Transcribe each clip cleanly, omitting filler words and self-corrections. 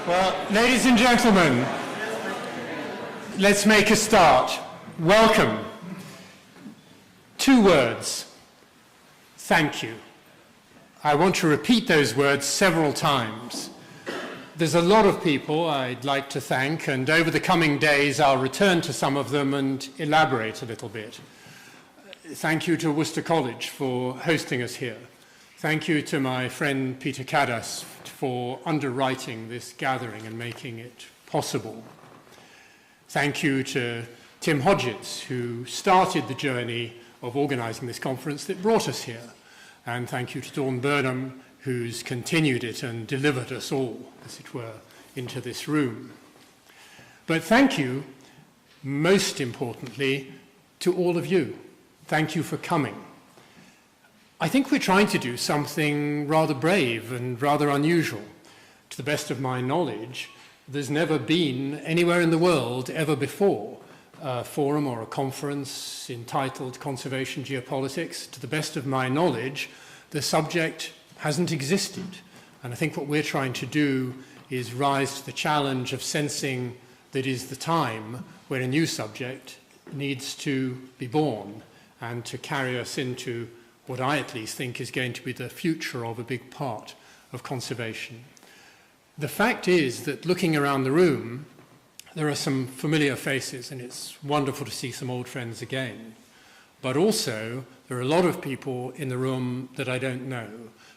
Well, ladies and gentlemen, let's make a start. Welcome. 2 words. Thank you. I want to repeat those words several times. There's a lot of people I'd like to thank, and over the coming days I'll return to some of them and elaborate a little bit. Thank you to Worcester College for hosting us here. Thank you to my friend Peter Cadas for underwriting this gathering and making it possible. Thank you to Tim Hodgetts, who started the journey of organising this conference that brought us here. And thank you to Dawn Burnham, who's continued it and delivered us all, as it were, into this room. But thank you, most importantly, to all of you. Thank you for coming. I think we're trying to do something rather brave and rather unusual. To the best of my knowledge, there's never been anywhere in the world ever before a forum or a conference entitled Conservation Geopolitics. To the best of my knowledge, the subject hasn't existed. And I think what we're trying to do is rise to the challenge of sensing that is the time where a new subject needs to be born and to carry us into what I at least think is going to be the future of a big part of conservation. The fact is that looking around the room, there are some familiar faces, and it's wonderful to see some old friends again. But also, there are a lot of people in the room that I don't know,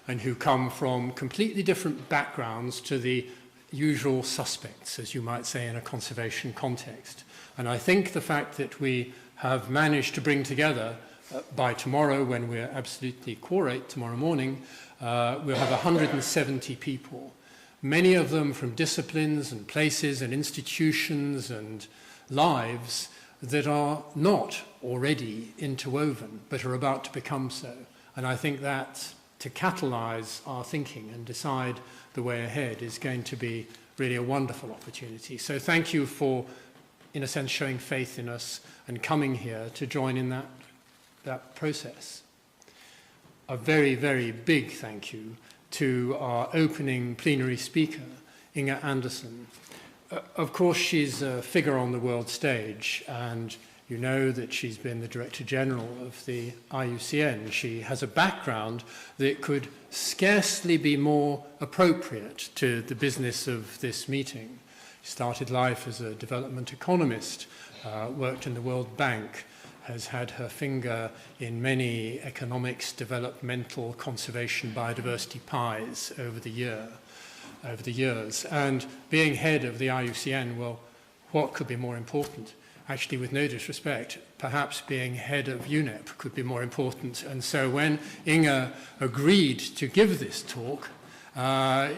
and who come from completely different backgrounds to the usual suspects, as you might say in a conservation context. And I think the fact that we have managed to bring together by tomorrow, when we're absolutely quorate tomorrow morning, we'll have 170 people, many of them from disciplines and places and institutions and lives that are not already interwoven, but are about to become so. And I think that to catalyse our thinking and decide the way ahead is going to be really a wonderful opportunity. So thank you for, in a sense, showing faith in us and coming here to join in that process. A very, very big thank you to our opening plenary speaker, Inge Andersen. Of course, she's a figure on the world stage, and you know that she's been the Director General of the IUCN. She has a background that could scarcely be more appropriate to the business of this meeting. She started life as a development economist, worked in the World Bank, has had her finger in many economics, developmental, conservation, biodiversity pies over the years. And being head of the IUCN, well, what could be more important? Actually, with no disrespect, perhaps being head of UNEP could be more important. And so when Inge agreed to give this talk,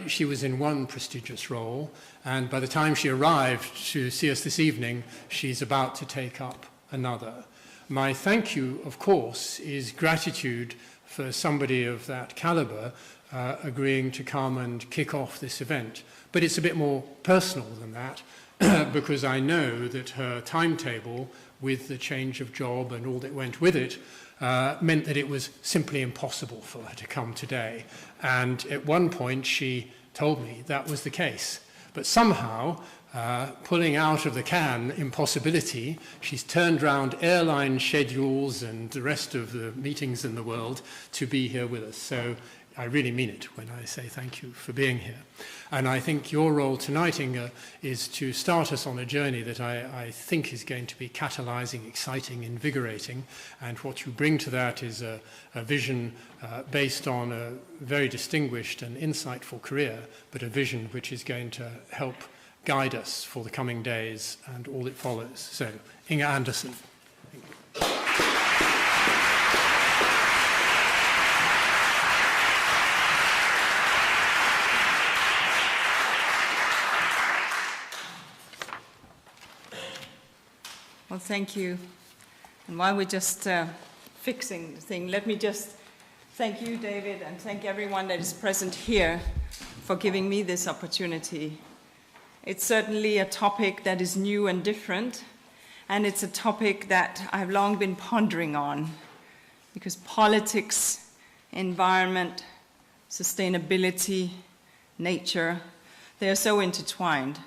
she was in one prestigious role, and by the time she arrived to see us this evening, she's about to take up another. My thank you, of course, is gratitude for somebody of that caliber agreeing to come and kick off this event. But it's a bit more personal than that, because I know that her timetable, with the change of job and all that went with it, meant that it was simply impossible for her to come today. And at one point, she told me that was the case. But somehow, pulling out of the can impossibility, she's turned around airline schedules and the rest of the meetings in the world to be here with us. So I really mean it when I say thank you for being here. And I think your role tonight, Inge, is to start us on a journey that I think is going to be catalysing, exciting, invigorating. And what you bring to that is a vision based on a very distinguished and insightful career, but a vision which is going to help guide us for the coming days and all that follows. So, Inge Andersen. Well, thank you. And while we're just fixing the thing, let me just thank you, David, and thank everyone that is present here for giving me this opportunity. It's certainly a topic that is new and different, and it's a topic that I've long been pondering on, because politics, environment, sustainability, nature, They are so intertwined.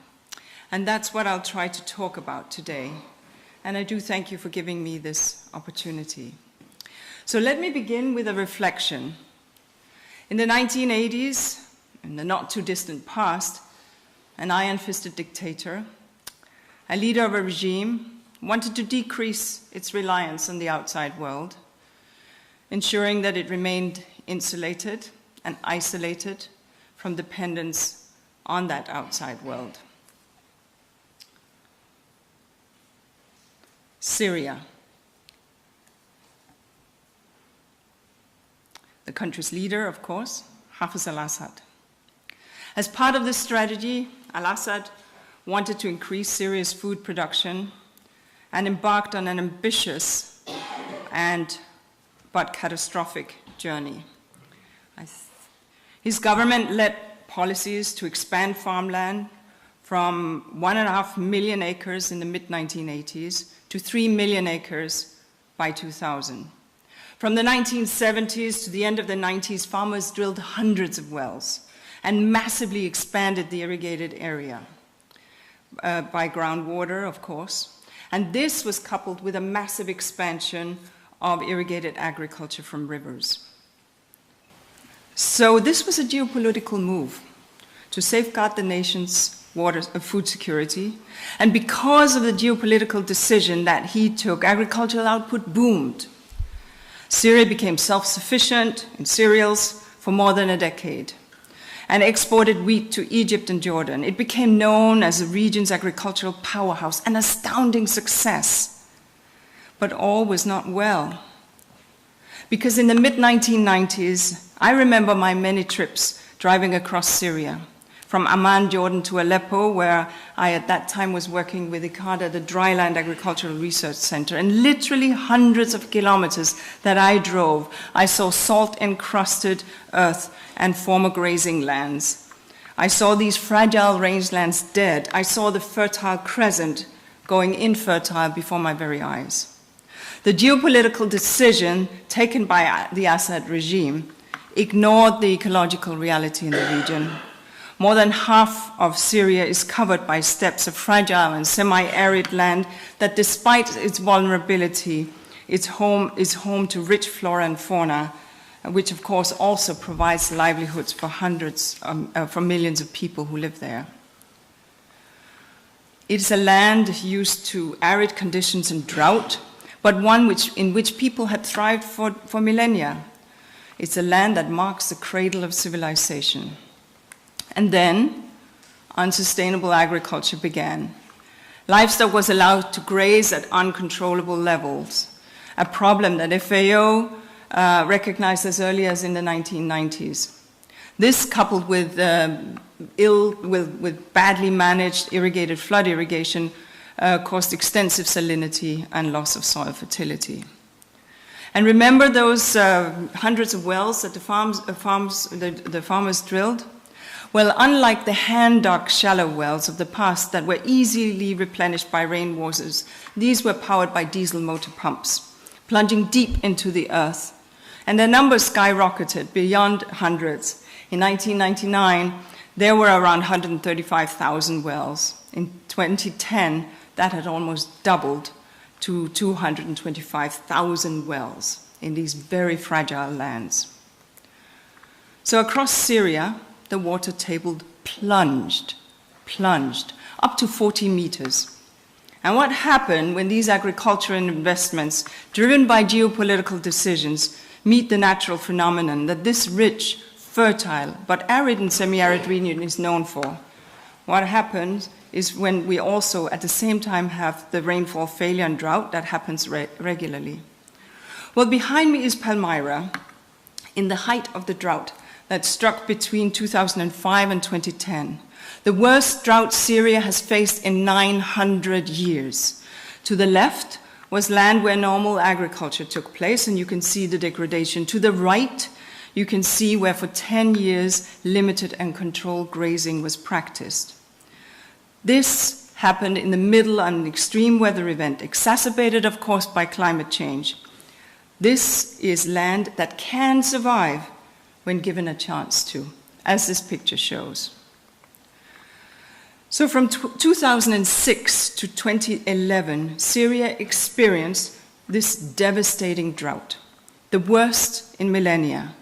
And that's what I'll try to talk about today. And I do thank you for giving me this opportunity. So let me begin with a reflection. In the 1980s, in the not too distant past, an iron-fisted dictator, a leader of a regime, wanted to decrease its reliance on the outside world, ensuring that it remained insulated and isolated from dependence on that outside world. Syria. The country's leader, of course, Hafez al-Assad. As part of this strategy, al-Assad wanted to increase Syria's food production and embarked on an ambitious but catastrophic journey. His government led policies to expand farmland from 1.5 million acres in the mid-1980s to 3 million acres by 2000. From the 1970s to the end of the 90s, farmers drilled hundreds of wells and massively expanded the irrigated area by groundwater, of course. And this was coupled with a massive expansion of irrigated agriculture from rivers. So this was a geopolitical move to safeguard the nation's food security. And because of the geopolitical decision that he took, agricultural output boomed. Syria became self-sufficient in cereals for more than a decade and exported wheat to Egypt and Jordan. It became known as the region's agricultural powerhouse, an astounding success. But all was not well. Because in the mid-1990s, I remember my many trips driving across Syria, from Amman, Jordan to Aleppo, where I at that time was working with ICADA, the Dryland Agricultural Research Center. And literally hundreds of kilometers that I drove, I saw salt-encrusted earth and former grazing lands. I saw these fragile rangelands dead. I saw the Fertile Crescent going infertile before my very eyes. The geopolitical decision taken by the Assad regime ignored the ecological reality in the region. More than half of Syria is covered by steppes of fragile and semi-arid land that, despite its vulnerability, is home to rich flora and fauna, which of course also provides livelihoods for millions of people who live there. It is a land used to arid conditions and drought, but one in which people had thrived for millennia. It's a land that marks the cradle of civilization. And then, unsustainable agriculture began. Livestock was allowed to graze at uncontrollable levels, a problem that FAO recognized as early as in the 1990s. This, coupled with badly managed irrigated flood irrigation, caused extensive salinity and loss of soil fertility. And remember those hundreds of wells that the farmers drilled? Well, unlike the hand-dug shallow wells of the past that were easily replenished by rainwaters, these were powered by diesel motor pumps, plunging deep into the earth. And their numbers skyrocketed beyond hundreds. In 1999, there were around 135,000 wells. In 2010, that had almost doubled to 225,000 wells in these very fragile lands. So across Syria, the water table plunged up to 40 meters. And what happened when these agricultural investments, driven by geopolitical decisions, meet the natural phenomenon that this rich, fertile, but arid and semi-arid region is known for? What happens is when we also, at the same time, have the rainfall failure and drought that happens regularly. Well, behind me is Palmyra, in the height of the drought that struck between 2005 and 2010. The worst drought Syria has faced in 900 years. To the left was land where normal agriculture took place, and you can see the degradation. To the right, you can see where for 10 years limited and controlled grazing was practiced. This happened in the middle of an extreme weather event, exacerbated, of course, by climate change. This is land that can survive when given a chance to, as this picture shows. So from 2006 to 2011, Syria experienced this devastating drought, the worst in millennia.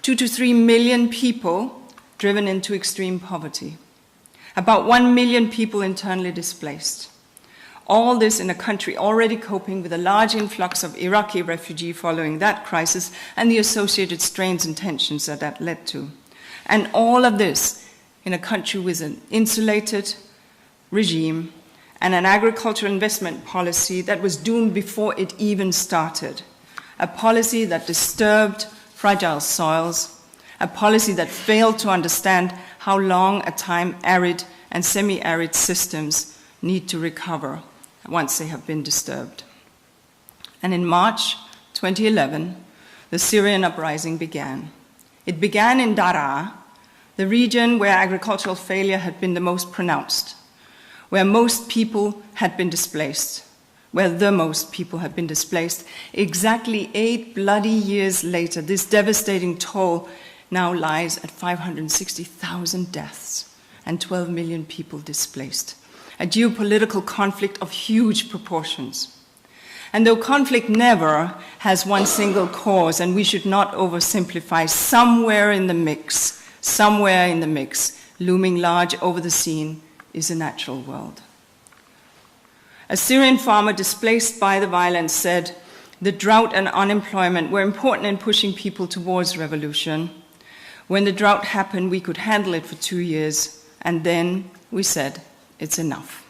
2 to 3 million people driven into extreme poverty. About 1 million people internally displaced. All this in a country already coping with a large influx of Iraqi refugees following that crisis and the associated strains and tensions that that led to. And all of this in a country with an insulated regime and an agricultural investment policy that was doomed before it even started. A policy that disturbed fragile soils, a policy that failed to understand how long a time arid and semi-arid systems need to recover once they have been disturbed. And in March 2011, the Syrian Uprising began. It began in Drought, the region where agricultural failure had been the most pronounced, where most people had been displaced, Exactly 8 bloody years later, this devastating toll now lies at 560,000 deaths and 12 million people displaced. A geopolitical conflict of huge proportions. And though conflict never has one single cause, and we should not oversimplify, somewhere in the mix, looming large over the scene, is a natural world. A Syrian farmer displaced by the violence said, "The drought and unemployment were important in pushing people towards revolution. When the drought happened, we could handle it for 2 years, and then we said, it's enough."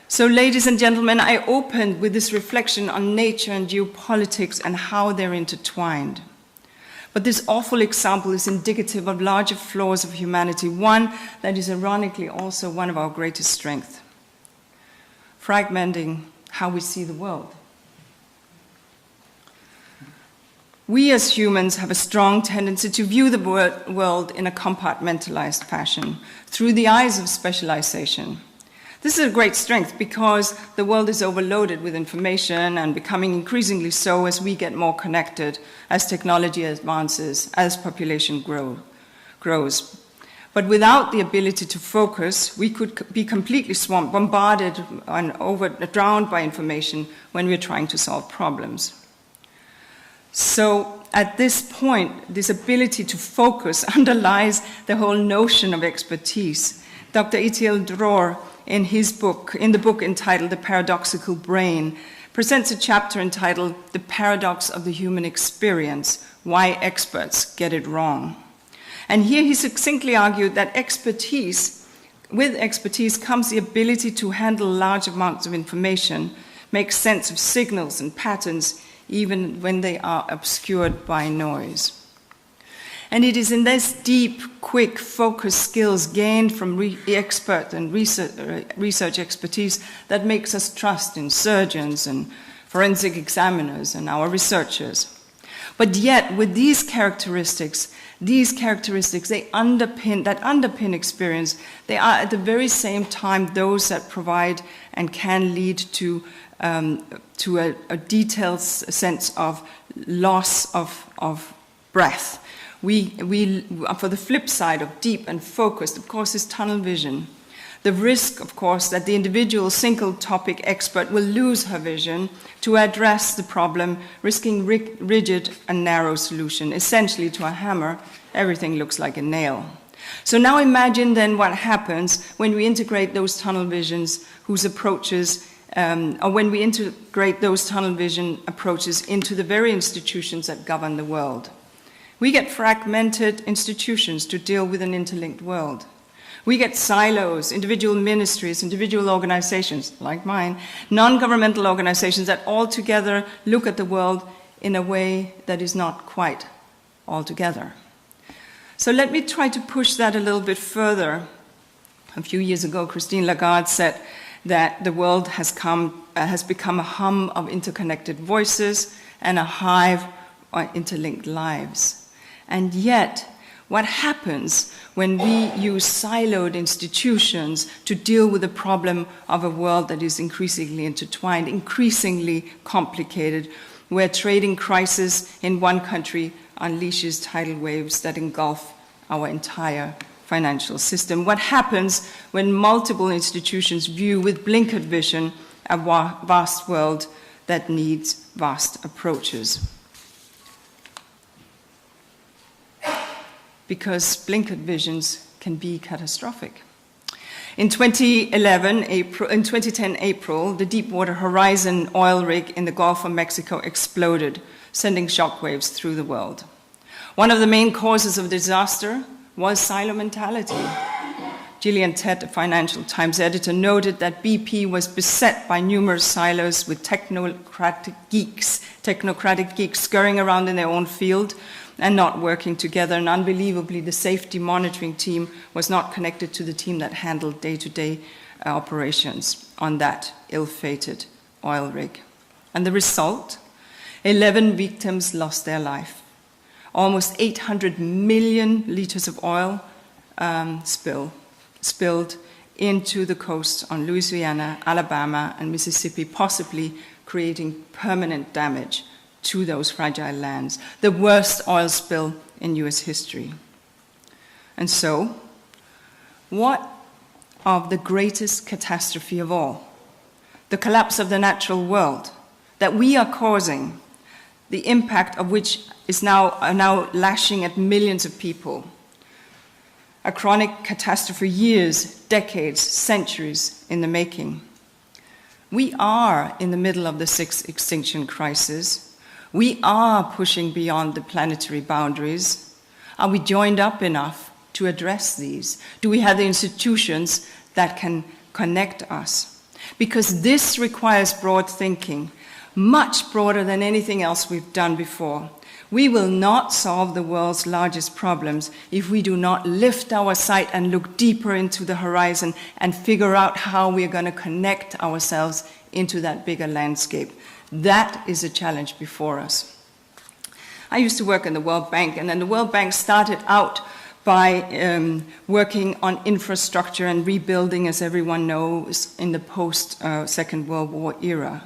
So, ladies and gentlemen, I opened with this reflection on nature and geopolitics and how they're intertwined. But this awful example is indicative of larger flaws of humanity, one that is ironically also one of our greatest strengths. Fragmenting how we see the world. We as humans have a strong tendency to view the world in a compartmentalized fashion, through the eyes of specialization. This is a great strength because the world is overloaded with information and becoming increasingly so as we get more connected, as technology advances, as population grows. But without the ability to focus, we could be completely swamped, bombarded, and drowned by information when we're trying to solve problems. So at this point, this ability to focus underlies the whole notion of expertise. Dr. Itiel Dror, in the book entitled The Paradoxical Brain, presents a chapter entitled The Paradox of the Human Experience, Why Experts Get It Wrong. And here he succinctly argued that with expertise comes the ability to handle large amounts of information, make sense of signals and patterns, even when they are obscured by noise. And it is in this deep, quick, focused skills gained from expert and research expertise that makes us trust in surgeons and forensic examiners and our researchers. But yet, with these characteristics, they underpin experience. They are at the very same time those that provide and can lead to a detailed sense of loss of breath. For the flip side of deep and focused, of course, is tunnel vision. The risk, of course, that the individual single topic expert will lose her vision to address the problem, risking rigid and narrow solution. Essentially, to a hammer, everything looks like a nail. So now imagine then what happens when we integrate those tunnel visions when we integrate those tunnel vision approaches into the very institutions that govern the world. We get fragmented institutions to deal with an interlinked world. We get silos, individual ministries, individual organizations, like mine, non-governmental organizations that all together look at the world in a way that is not quite all together. So let me try to push that a little bit further. A few years ago, Christine Lagarde said that the world has become a hum of interconnected voices and a hive of interlinked lives. And yet, what happens when we use siloed institutions to deal with the problem of a world that is increasingly intertwined, increasingly complicated, where trading crisis in one country unleashes tidal waves that engulf our entire financial system. What happens when multiple institutions view with blinkered vision a vast world that needs vast approaches? Because blinkered visions can be catastrophic. In 2010 April, the Deepwater Horizon oil rig in the Gulf of Mexico exploded, sending shockwaves through the world. One of the main causes of disaster was silo mentality. Gillian Tett, a Financial Times editor, noted that BP was beset by numerous silos with technocratic geeks scurrying around in their own field and not working together. And unbelievably, the safety monitoring team was not connected to the team that handled day-to-day operations on that ill-fated oil rig. And the result? 11 victims lost their life. Almost 800 million liters of oil spilled into the coast on Louisiana, Alabama, and Mississippi, possibly creating permanent damage to those fragile lands, the worst oil spill in US history. And so, what of the greatest catastrophe of all? The collapse of the natural world that we are causing, the impact of which is now lashing at millions of people. A chronic catastrophe, years, decades, centuries in the making. We are in the middle of the sixth extinction crisis. We are pushing beyond the planetary boundaries. Are we joined up enough to address these? Do we have the institutions that can connect us? Because this requires broad thinking, much broader than anything else we've done before. We will not solve the world's largest problems if we do not lift our sight and look deeper into the horizon and figure out how we're going to connect ourselves into that bigger landscape. That is a challenge before us. I used to work in the World Bank, and then the World Bank started out by working on infrastructure and rebuilding, as everyone knows, in the post-Second World War era.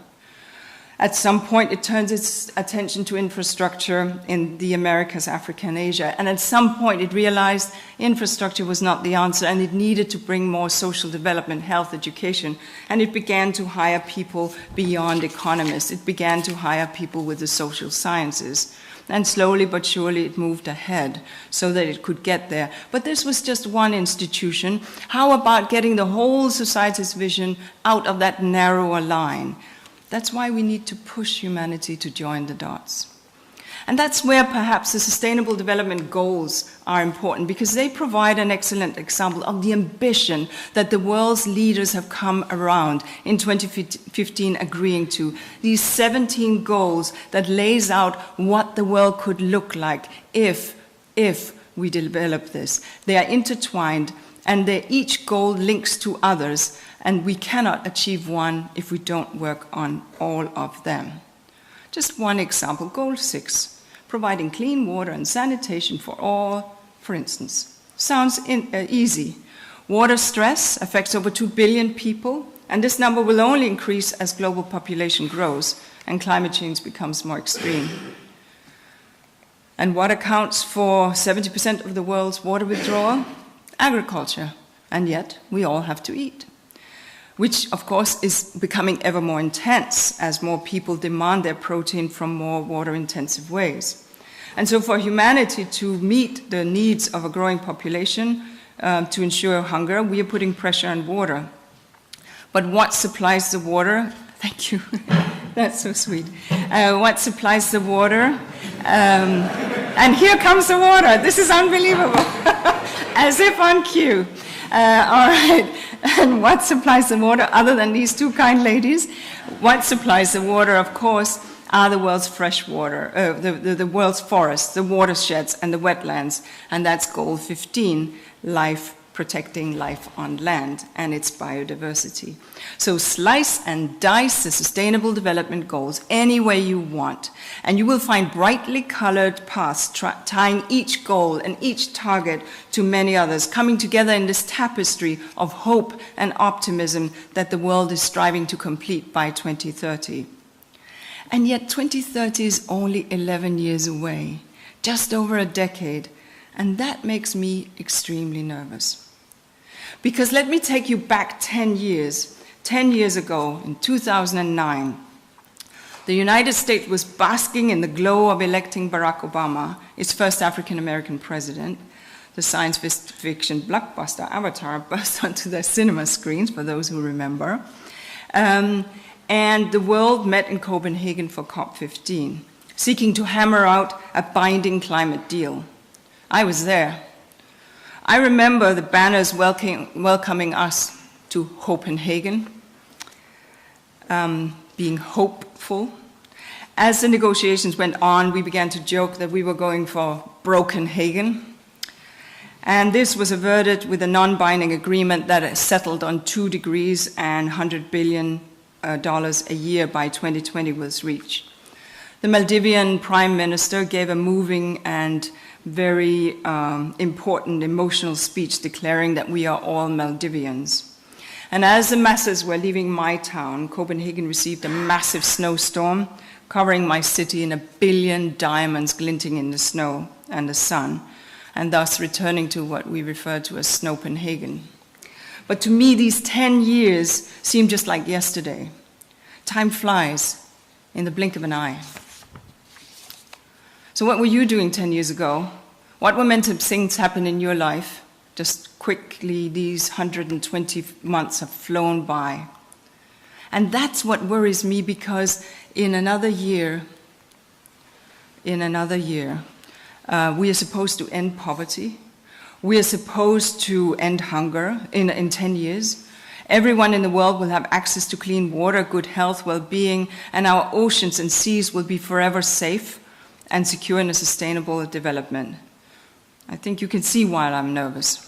At some point, it turns its attention to infrastructure in the Americas, Africa, and Asia. And at some point, it realized infrastructure was not the answer, and it needed to bring more social development, health, education. And it began to hire people beyond economists. It began to hire people with the social sciences. And slowly but surely, it moved ahead so that it could get there. But this was just one institution. How about getting the whole society's vision out of that narrower line? That's why we need to push humanity to join the dots. And that's where perhaps the Sustainable Development Goals are important, because they provide an excellent example of the ambition that the world's leaders have come around in 2015 agreeing to. These 17 goals that lays out what the world could look like if we develop this. They are intertwined, and each goal links to others. And we cannot achieve one if we don't work on all of them. Just one example, Goal 6, providing clean water and sanitation for all, for instance. Sounds easy. Water stress affects over 2 billion people, and this number will only increase as global population grows and climate change becomes more extreme. And what accounts for 70% of the world's water withdrawal? Agriculture. And yet, we all have to eat, which, of course, is becoming ever more intense as more people demand their protein from more water-intensive ways. And so for humanity to meet the needs of a growing population, to ensure hunger, we are putting pressure on water. But what supplies the water? Thank you. That's so sweet. What supplies the water? And here comes the water. This is unbelievable. As if on cue. All right. And what supplies the water, other than these two kind ladies? What supplies the water, of course, are the world's fresh water, the world's forests, the watersheds, and the wetlands. And that's Goal 15, protecting life on land and its biodiversity. So slice and dice the Sustainable Development Goals any way you want, and you will find brightly colored paths tying each goal and each target to many others, coming together in this tapestry of hope and optimism that the world is striving to complete by 2030. And yet 2030 is only 11 years away, just over a decade, And that makes me extremely nervous. Because let me take you back 10 years. 10 years ago, in 2009, the United States was basking in the glow of electing Barack Obama, its first African-American president. The science fiction blockbuster Avatar burst onto their cinema screens, for those who remember. And the world met in Copenhagen for COP15, seeking to hammer out a binding climate deal. I was there. I remember the banners welcoming us to Copenhagen, being hopeful. As the negotiations went on, we began to joke that we were going for Brokenhagen. And this was averted with a non-binding agreement that settled on 2 degrees and $100 billion a year by 2020 was reached. The Maldivian Prime Minister gave a moving and very important emotional speech declaring that we are all Maldivians. And as the masses were leaving my town, Copenhagen received a massive snowstorm, covering my city in 1 billion diamonds glinting in the snow and the sun, and thus returning to what we refer to as Snowpenhagen. But to me, these 10 years seem just like yesterday. Time flies in the blink of an eye. So what were you doing 10 years ago? What momentous things happened in your life? Just quickly, these 120 months have flown by. And that's what worries me, because in another year, we are supposed to end poverty. We are supposed to end hunger in 10 years. Everyone in the world will have access to clean water, good health, well-being, and our oceans and seas will be forever safe and secure in a sustainable development. I think you can see why I'm nervous.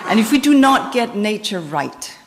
And if we do not get nature right,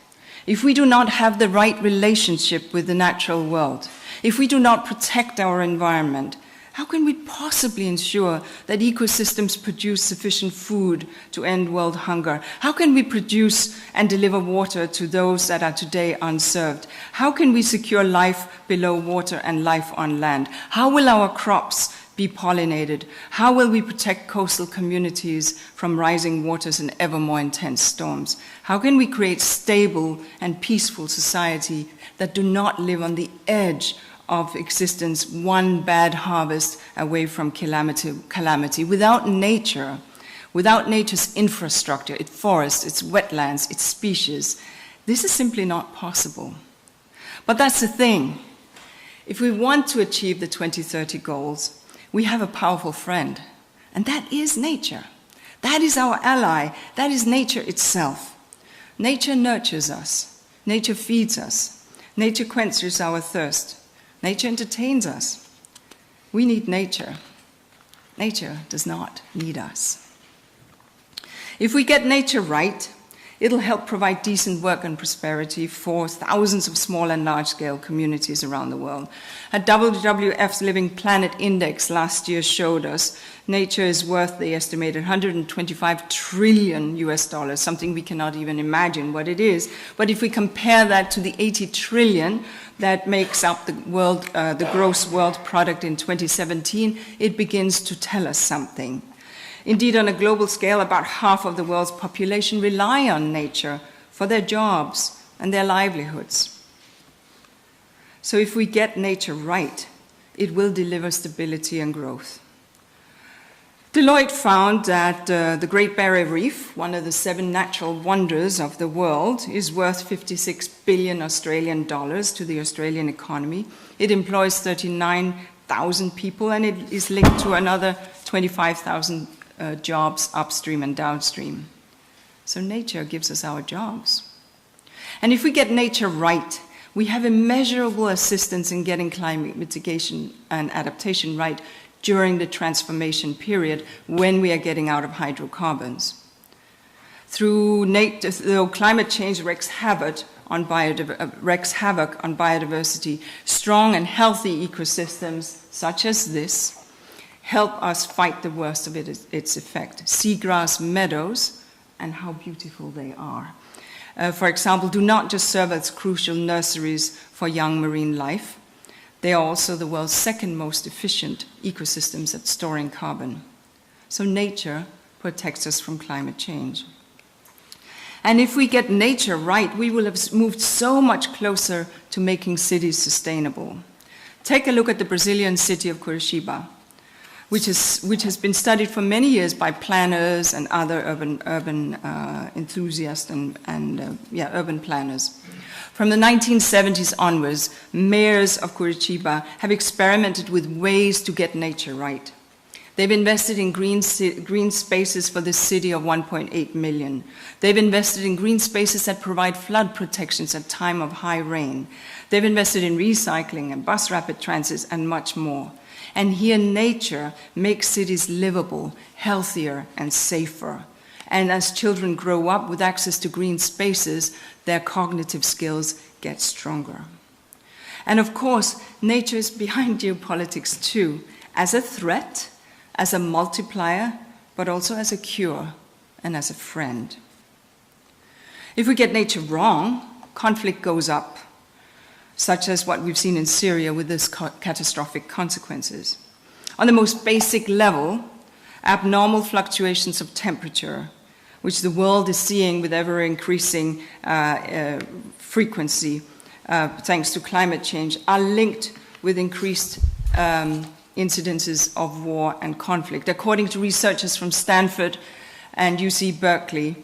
if we do not have the right relationship with the natural world, if we do not protect our environment, how can we possibly ensure that ecosystems produce sufficient food to end world hunger? How can we produce and deliver water to those that are today unserved? How can we secure life below water and life on land? How will our crops be pollinated? How will we protect coastal communities from rising waters and ever more intense storms? How can we create stable and peaceful society that do not live on the edge of existence, one bad harvest away from calamity? Without nature, without nature's infrastructure, its forests, its wetlands, its species, this is simply not possible. But that's the thing. If we want to achieve the 2030 goals, we have a powerful friend, and that is nature. That is our ally. That is nature itself. Nature nurtures us. Nature feeds us. Nature quenches our thirst. Nature entertains us. We need nature. Nature does not need us. If we get nature right, it'll help provide decent work and prosperity for thousands of small and large-scale communities around the world. A WWF's Living Planet Index last year showed us nature is worth, they estimated, $125 trillion, something we cannot even imagine what it is. But if we compare that to the 80 trillion that makes up the gross world product in 2017, it begins to tell us something. Indeed, on a global scale, about half of the world's population rely on nature for their jobs and their livelihoods. So if we get nature right, it will deliver stability and growth. Deloitte found that the Great Barrier Reef, one of the 7 natural wonders of the world, is worth 56 billion Australian dollars to the Australian economy. It employs 39,000 people, and it is linked to another 25,000 jobs upstream and downstream. So nature gives us our jobs. And if we get nature right, we have immeasurable assistance in getting climate mitigation and adaptation right during the transformation period when we are getting out of hydrocarbons. Though climate change wreaks havoc on biodiversity, strong and healthy ecosystems such as this help us fight the worst of its effect. Seagrass meadows, and how beautiful they are, for example, do not just serve as crucial nurseries for young marine life. They are also the world's second most efficient ecosystems at storing carbon. So nature protects us from climate change. And if we get nature right, we will have moved so much closer to making cities sustainable. Take a look at the Brazilian city of Curitiba, which has been studied for many years by planners and other urban enthusiasts and urban planners. From the 1970s onwards, mayors of Curitiba have experimented with ways to get nature right. They've invested in green spaces for the city of 1.8 million. They've invested in green spaces that provide flood protections at time of high rain. They've invested in recycling and bus rapid transit and much more. And here nature makes cities livable, healthier, and safer. And as children grow up with access to green spaces, their cognitive skills get stronger. And of course, nature is behind geopolitics too, as a threat, as a multiplier, but also as a cure and as a friend. If we get nature wrong, conflict goes up, such as what we've seen in Syria with this catastrophic consequences. On the most basic level, abnormal fluctuations of temperature, which the world is seeing with ever-increasing frequency thanks to climate change, are linked with increased incidences of war and conflict. According to researchers from Stanford and UC Berkeley,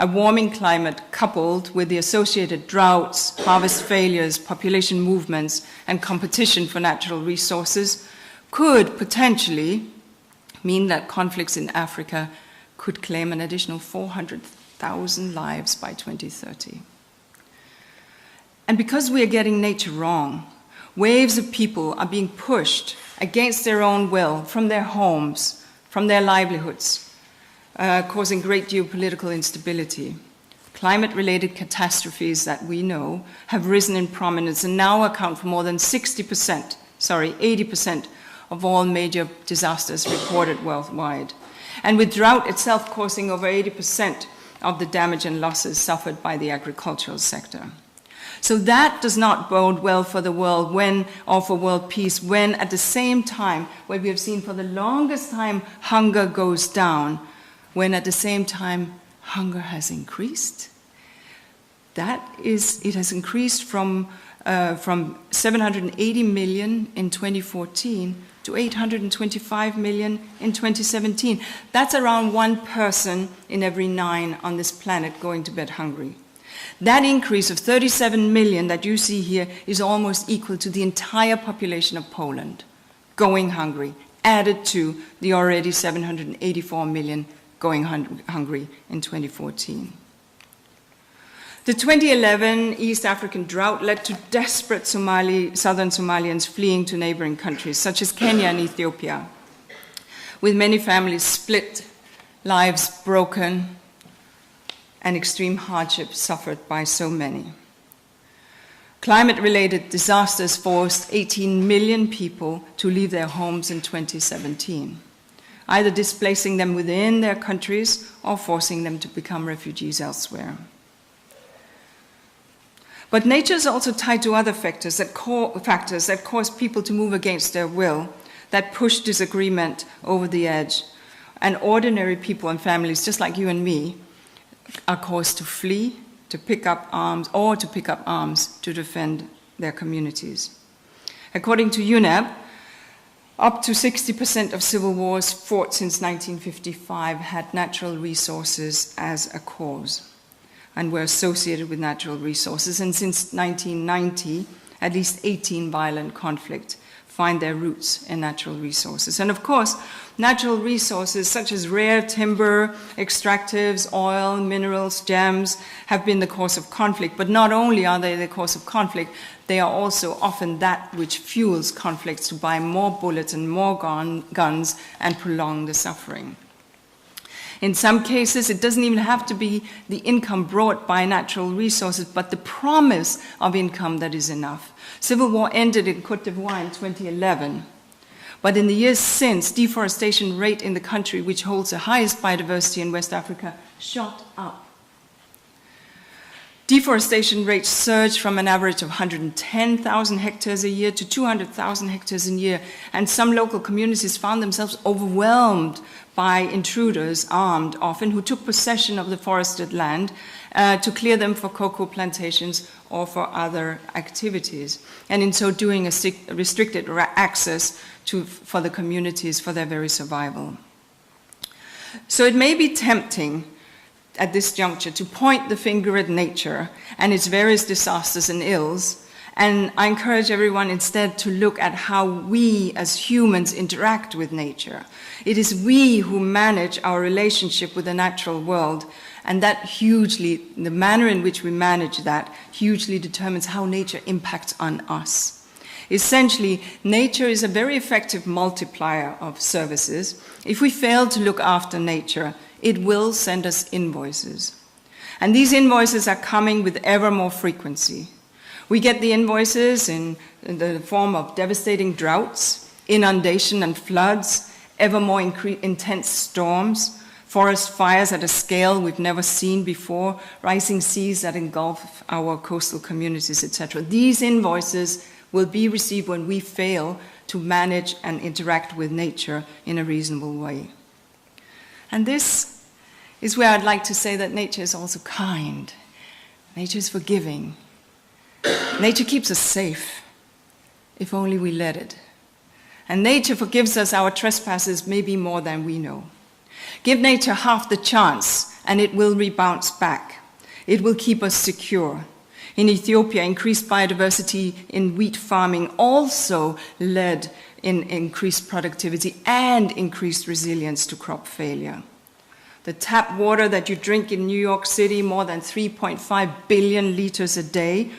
a warming climate coupled with the associated droughts, harvest failures, population movements, and competition for natural resources could potentially mean that conflicts in Africa could claim an additional 400,000 lives by 2030. And because we are getting nature wrong, waves of people are being pushed against their own will from their homes, from their livelihoods, causing great geopolitical instability. Climate-related catastrophes that we know have risen in prominence and now account for more than 80% of all major disasters reported worldwide. And with drought itself causing over 80% of the damage and losses suffered by the agricultural sector. So that does not bode well for the world or for world peace when at the same time, where we have seen for the longest time hunger goes down, when at the same time hunger has increased. It has increased from 780 million in 2014 to 825 million in 2017. That's around 1 person in every 9 on this planet going to bed hungry. That increase of 37 million that you see here is almost equal to the entire population of Poland going hungry, added to the already 784 million going hungry in 2014. The 2011 East African drought led to desperate southern Somalians fleeing to neighboring countries such as Kenya and Ethiopia, with many families split, lives broken, and extreme hardship suffered by so many. Climate-related disasters forced 18 million people to leave their homes in 2017, either displacing them within their countries or forcing them to become refugees elsewhere. But nature is also tied to other factors that cause people to move against their will, that push disagreement over the edge, and ordinary people and families, just like you and me, are caused to flee, to pick up arms to defend their communities. According to UNEP, up to 60% of civil wars fought since 1955 had natural resources as a cause and were associated with natural resources. And since 1990, at least 18 violent conflicts find their roots in natural resources. And of course, natural resources such as rare timber, extractives, oil, minerals, gems have been the cause of conflict. But not only are they the cause of conflict, they are also often that which fuels conflicts to buy more bullets and more guns and prolong the suffering. In some cases, it doesn't even have to be the income brought by natural resources, but the promise of income that is enough. Civil war ended in Côte d'Ivoire in 2011. But in the years since, deforestation rate in the country, which holds the highest biodiversity in West Africa, shot up. Deforestation rates surged from an average of 110,000 hectares a year to 200,000 hectares a year, and some local communities found themselves overwhelmed by intruders, armed often, who took possession of the forested land to clear them for cocoa plantations or for other activities, and in so doing restricted access for the communities for their very survival. So it may be tempting at this juncture to point the finger at nature and its various disasters and ills, and I encourage everyone instead to look at how we as humans interact with nature. It is we who manage our relationship with the natural world, and that hugely, the manner in which we manage that hugely determines how nature impacts on us. Essentially, nature is a very effective multiplier of services. If we fail to look after nature, it will send us invoices. And these invoices are coming with ever more frequency. We get the invoices in the form of devastating droughts, inundation and floods, ever more intense storms, forest fires at a scale we've never seen before, rising seas that engulf our coastal communities, etc. These invoices will be received when we fail to manage and interact with nature in a reasonable way. And this is where I'd like to say that nature is also kind. Nature is forgiving. Nature keeps us safe, if only we let it. And nature forgives us our trespasses maybe more than we know. Give nature half the chance, and it will rebound back. It will keep us secure. In Ethiopia, increased biodiversity in wheat farming also led in increased productivity and increased resilience to crop failure. The tap water that you drink in New York City, more than 3.5 billion liters a day,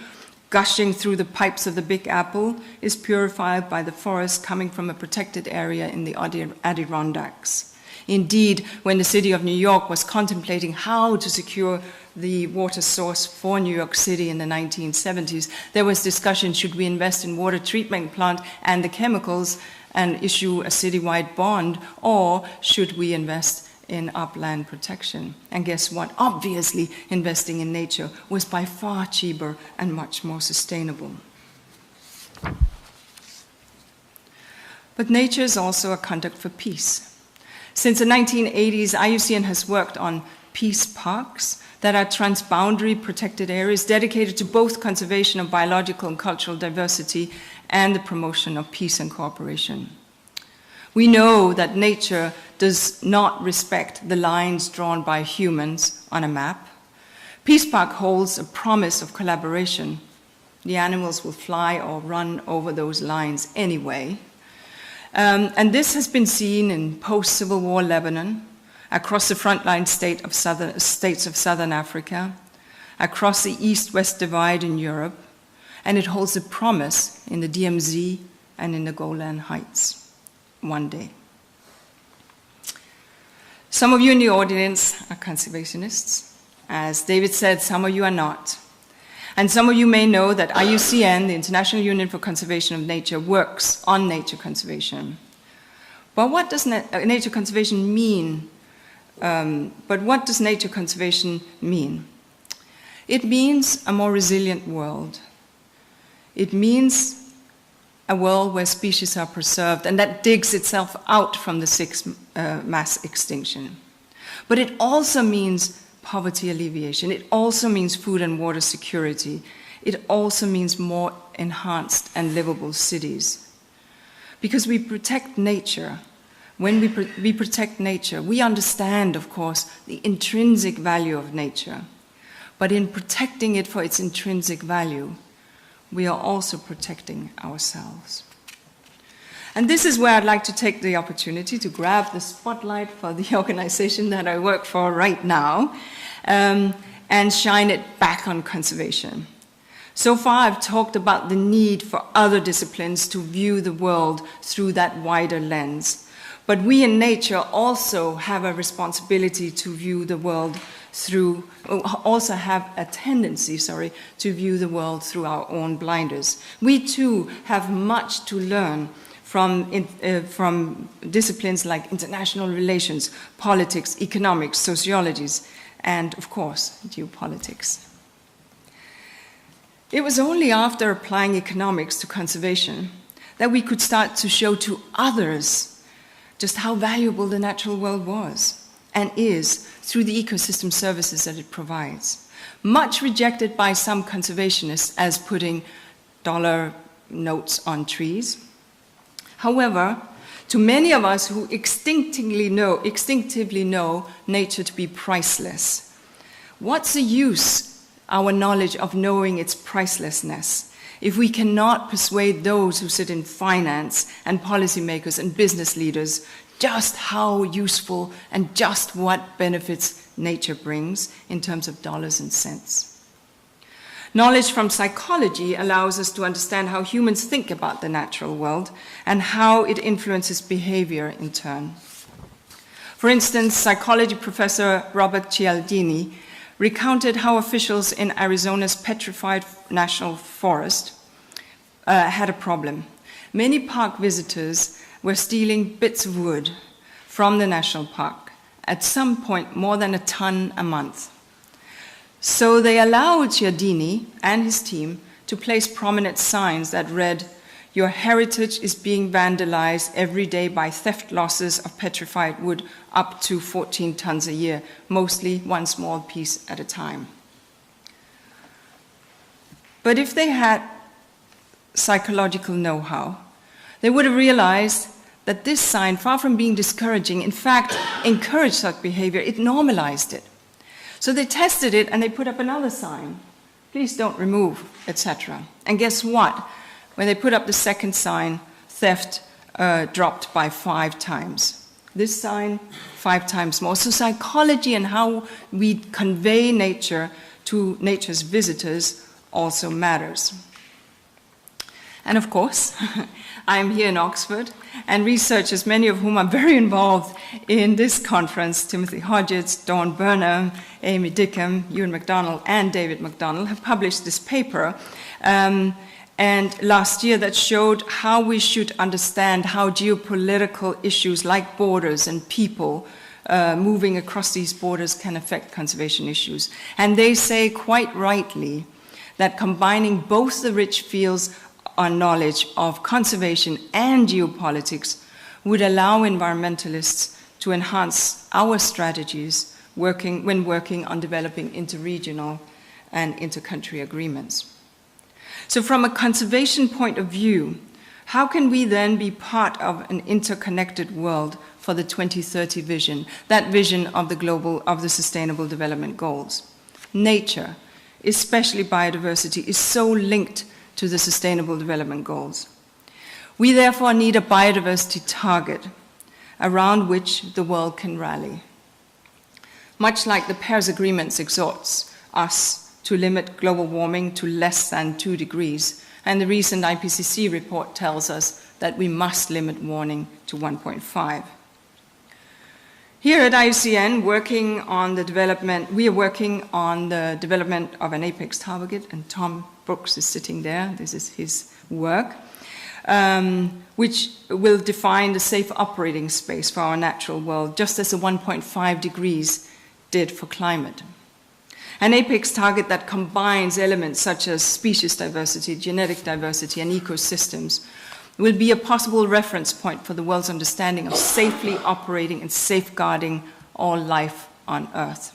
gushing through the pipes of the Big Apple, is purified by the forest coming from a protected area in the Adirondacks. Indeed, when the city of New York was contemplating how to secure the water source for New York City in the 1970s, there was discussion, should we invest in water treatment plant and the chemicals and issue a citywide bond, or should we invest in upland protection? And guess what? Obviously, investing in nature was by far cheaper and much more sustainable. But nature is also a conduct for peace. Since the 1980s, IUCN has worked on peace parks that are transboundary protected areas dedicated to both conservation of biological and cultural diversity and the promotion of peace and cooperation. We know that nature does not respect the lines drawn by humans on a map. Peace Park holds a promise of collaboration. The animals will fly or run over those lines anyway. And this has been seen in post-Civil War Lebanon, across the frontline states of Southern Africa, across the East-West divide in Europe, and it holds a promise in the DMZ and in the Golan Heights one day. Some of you in the audience are conservationists. As David said, some of you are not. And some of you may know that IUCN, the International Union for Conservation of Nature, works on nature conservation. But what does nature conservation mean? What does nature conservation mean? It means a more resilient world. It means a world where species are preserved and that digs itself out from the sixth mass extinction. But it also means poverty alleviation. It also means food and water security. It also means more enhanced and livable cities. Because we protect nature. When we protect nature, we understand, of course, the intrinsic value of nature. But in protecting it for its intrinsic value, we are also protecting ourselves. And this is where I'd like to take the opportunity to grab the spotlight for the organization that I work for right now and shine it back on conservation. So far, I've talked about the need for other disciplines to view the world through that wider lens. But we in nature also have a responsibility to view the world through, also have a tendency, to view the world through our own blinders. We too have much to learn from disciplines like international relations, politics, economics, sociologies, and of course, geopolitics. It was only after applying economics to conservation that we could start to show to others just how valuable the natural world was and is through the ecosystem services that it provides. Much rejected by some conservationists as putting dollar notes on trees. However, to many of us who instinctively know nature to be priceless, what's the use, our knowledge of knowing its pricelessness, if we cannot persuade those who sit in finance and policymakers and business leaders just how useful and just what benefits nature brings in terms of dollars and cents? Knowledge from psychology allows us to understand how humans think about the natural world and how it influences behavior in turn. For instance, psychology professor Robert Cialdini recounted how officials in Arizona's petrified national forest had a problem. Many park visitors were stealing bits of wood from the national park, at some point more than a ton a month. So they allowed Cialdini and his team to place prominent signs that read, "Your heritage is being vandalized every day by theft losses of petrified wood up to 14 tons a year, mostly one small piece at a time." But if they had psychological know-how, they would have realized that this sign, far from being discouraging, in fact, encouraged such behavior. It normalized it. So they tested it and they put up another sign, "Please don't remove," etc. And guess what? When they put up the second sign, theft dropped by 5 times. This sign, 5 times more. So psychology and how we convey nature to nature's visitors also matters. And of course, I am here in Oxford, and researchers, many of whom are very involved in this conference, Timothy Hodgetts, Dawn Burnham, Amy Dickham, Ewan MacDonald, and David MacDonald, have published this paper and last year that showed how we should understand how geopolitical issues like borders and people moving across these borders can affect conservation issues. And they say quite rightly that combining both the rich fields on knowledge of conservation and geopolitics would allow environmentalists to enhance our strategies when working on developing interregional and intercountry agreements. So from a conservation point of view, how can we then be part of an interconnected world for the 2030 vision, that vision of the Sustainable Development Goals? Nature, especially biodiversity, is so linked to the Sustainable Development Goals. We therefore need a biodiversity target around which the world can rally. Much like the Paris Agreement exhorts us to limit global warming to less than 2 degrees, and the recent IPCC report tells us that we must limit warming to 1.5. Here at IUCN, we are working on the development of an apex target, and Tom Brooks is sitting there. This is his work, which will define the safe operating space for our natural world, just as the 1.5 degrees did for climate. An apex target that combines elements such as species diversity, genetic diversity, and ecosystems will be a possible reference point for the world's understanding of safely operating and safeguarding all life on Earth.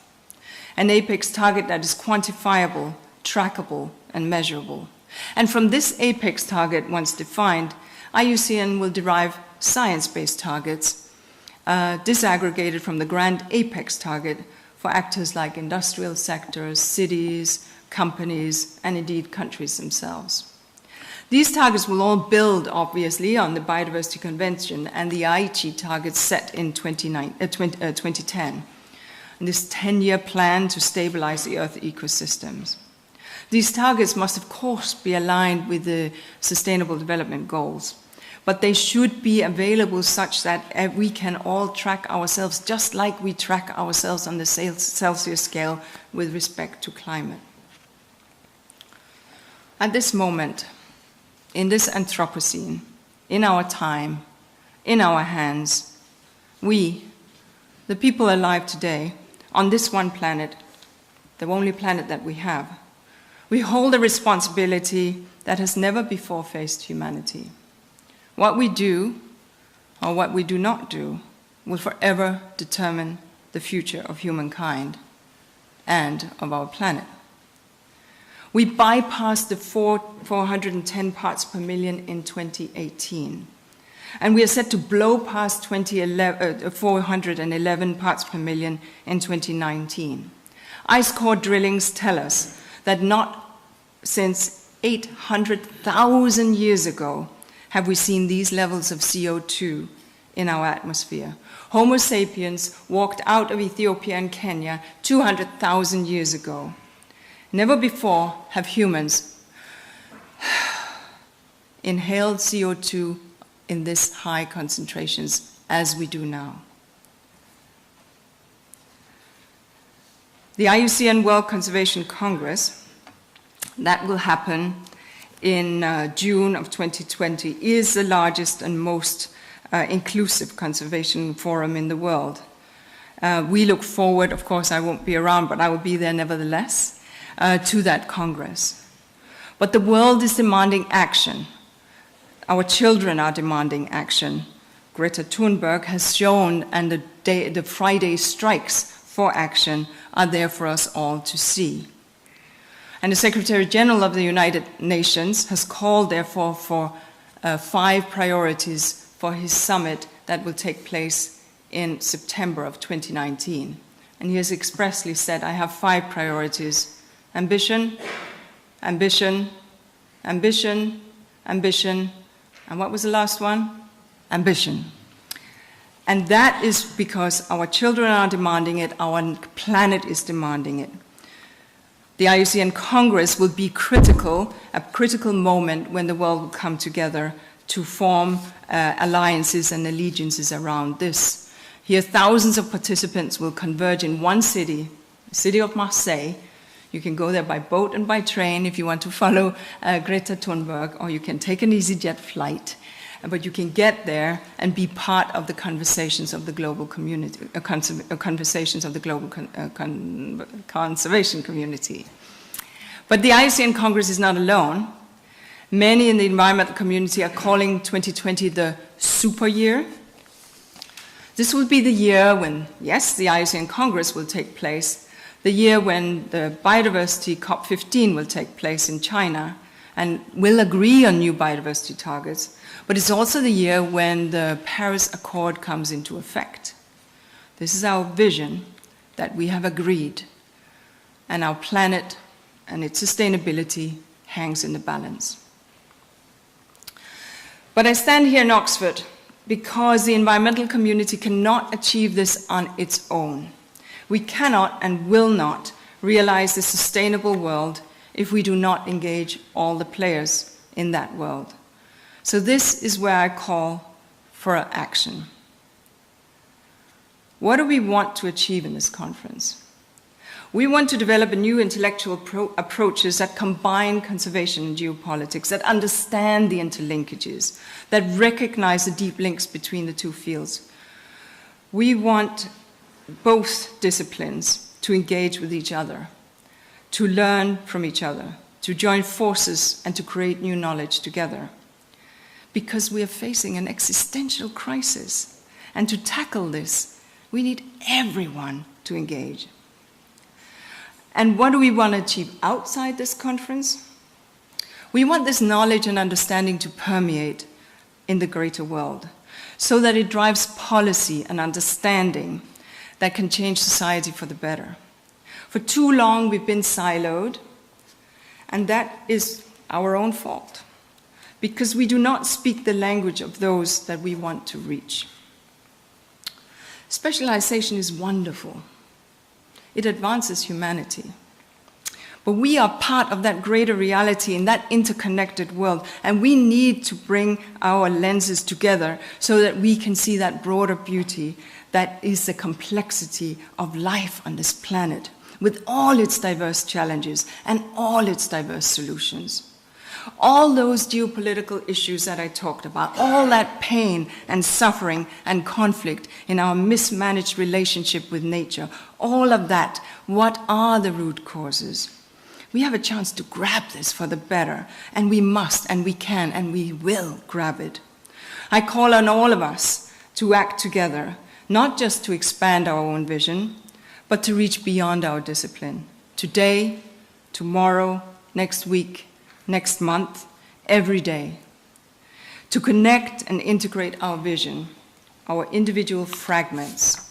An apex target that is quantifiable, trackable, and measurable. And from this apex target, once defined, IUCN will derive science-based targets disaggregated from the grand apex target for actors like industrial sectors, cities, companies, and indeed countries themselves. These targets will all build, obviously, on the Biodiversity Convention and the Aichi targets set in 2010, and this 10-year plan to stabilize the Earth ecosystems. These targets must, of course, be aligned with the Sustainable Development Goals, but they should be available such that we can all track ourselves just like we track ourselves on the Celsius scale with respect to climate. At this moment, in this Anthropocene, in our time, in our hands, we, the people alive today, on this one planet, the only planet that we have, We hold a responsibility that has never before faced humanity. What we do or what we do not do will forever determine the future of humankind and of our planet. We bypassed the 410 parts per million in 2018, and we are set to blow past 411 parts per million in 2019. Ice core drillings tell us that not since 800,000 years ago have we seen these levels of CO2 in our atmosphere. Homo sapiens walked out of Ethiopia and Kenya 200,000 years ago. Never before have humans inhaled CO2 in this high concentrations as we do now. The IUCN World Conservation Congress, that will happen in June of 2020, is the largest and most inclusive conservation forum in the world. We look forward, of course I won't be around, but I will be there nevertheless, to that Congress. But the world is demanding action. Our children are demanding action. Greta Thunberg has shown, and the Friday strikes for action are there for us all to see. And the Secretary General of the United Nations has called, therefore, for 5 priorities for his summit that will take place in September of 2019. And he has expressly said, I have 5 priorities: ambition, ambition, ambition, ambition, and what was the last one? Ambition. And that is because our children are demanding it, our planet is demanding it. The IUCN Congress will be critical, a critical moment when the world will come together to form alliances and allegiances around this. Here, thousands of participants will converge in one city, the city of Marseille. You can go there by boat and by train if you want to follow Greta Thunberg, or you can take an EasyJet flight. But you can get there and be part of the conversations of the global community, conversations of the global conservation community. But the IUCN Congress is not alone. Many in the environmental community are calling 2020 the super year. This will be the year when, yes, the IUCN Congress will take place, the year when the Biodiversity COP15 will take place in China and will agree on new biodiversity targets. But it's also the year when the Paris Accord comes into effect. This is our vision that we have agreed, and our planet and its sustainability hangs in the balance. But I stand here in Oxford because the environmental community cannot achieve this on its own. We cannot and will not realize a sustainable world if we do not engage all the players in that world. So this is where I call for action. What do we want to achieve in this conference? We want to develop a new intellectual approaches that combine conservation and geopolitics, that understand the interlinkages, that recognize the deep links between the two fields. We want both disciplines to engage with each other, to learn from each other, to join forces and to create new knowledge together. Because we are facing an existential crisis. And to tackle this, we need everyone to engage. And what do we want to achieve outside this conference? We want this knowledge and understanding to permeate in the greater world, so that it drives policy and understanding that can change society for the better. For too long, we've been siloed, and that is our own fault, because we do not speak the language of those that we want to reach. Specialization is wonderful. It advances humanity. But we are part of that greater reality in that interconnected world, and we need to bring our lenses together so that we can see that broader beauty that is the complexity of life on this planet, with all its diverse challenges and all its diverse solutions. All those geopolitical issues that I talked about, all that pain and suffering and conflict in our mismanaged relationship with nature, all of that, what are the root causes? We have a chance to grab this for the better, and we must, and we can, and we will grab it. I call on all of us to act together, not just to expand our own vision, but to reach beyond our discipline. Today, tomorrow, next week, next month, every day. To connect and integrate our vision, our individual fragments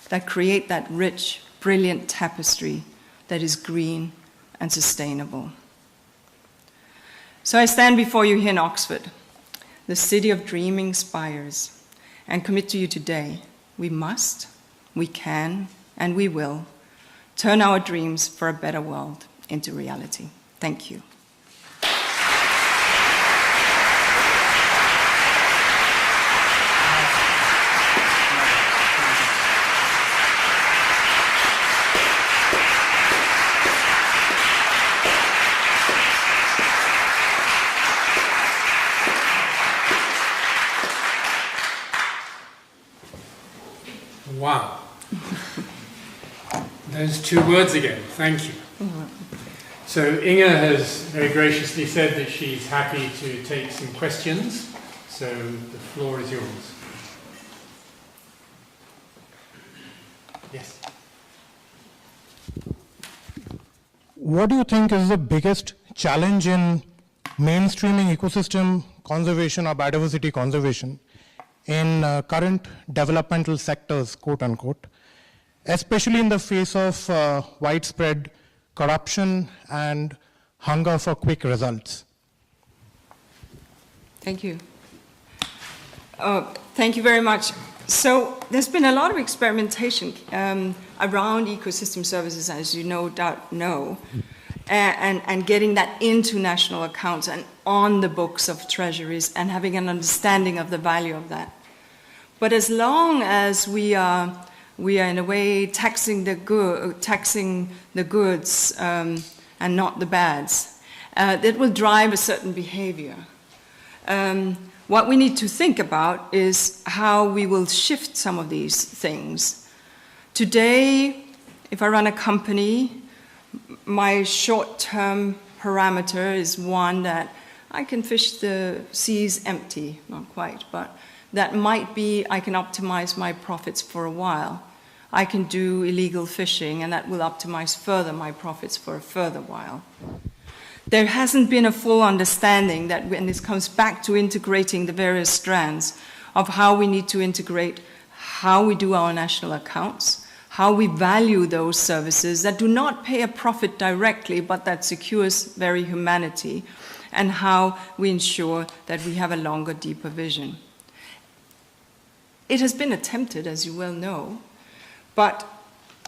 that create that rich, brilliant tapestry that is green and sustainable. So I stand before you here in Oxford, the city of dreaming spires, and commit to you today, we must, we can, and we will turn our dreams for a better world into reality. Thank you. Wow. Those two words again, thank you. So Inge has very graciously said that she's happy to take some questions, so the floor is yours. Yes. What do you think is the biggest challenge in mainstreaming ecosystem conservation or biodiversity conservation in current developmental sectors, quote unquote, especially in the face of widespread corruption and hunger for quick results? Thank you. Thank you very much. So there's been a lot of experimentation around ecosystem services, as you no doubt know, and getting that into national accounts and on the books of treasuries and having an understanding of the value of that. But as long as we are in a way taxing the goods and not the bads, that will drive a certain behavior. What we need to think about is how we will shift some of these things. Today, if I run a company, my short-term parameter is one that I can fish the seas empty, not quite, but that might be I can optimize my profits for a while. I can do illegal fishing, and that will optimize further my profits for a further while. There hasn't been a full understanding that, when this comes back to integrating the various strands of how we need to integrate how we do our national accounts, how we value those services that do not pay a profit directly, but that secures very humanity, and how we ensure that we have a longer, deeper vision. It has been attempted, as you well know, but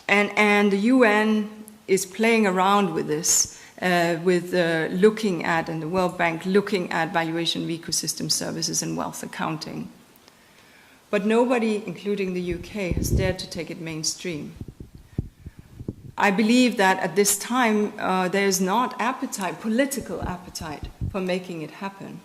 and the UN is playing around with this, looking at, and the World Bank looking at valuation of ecosystem services and wealth accounting. But nobody, including the UK, has dared to take it mainstream. I believe that at this time there is not appetite, political appetite, for making it happen.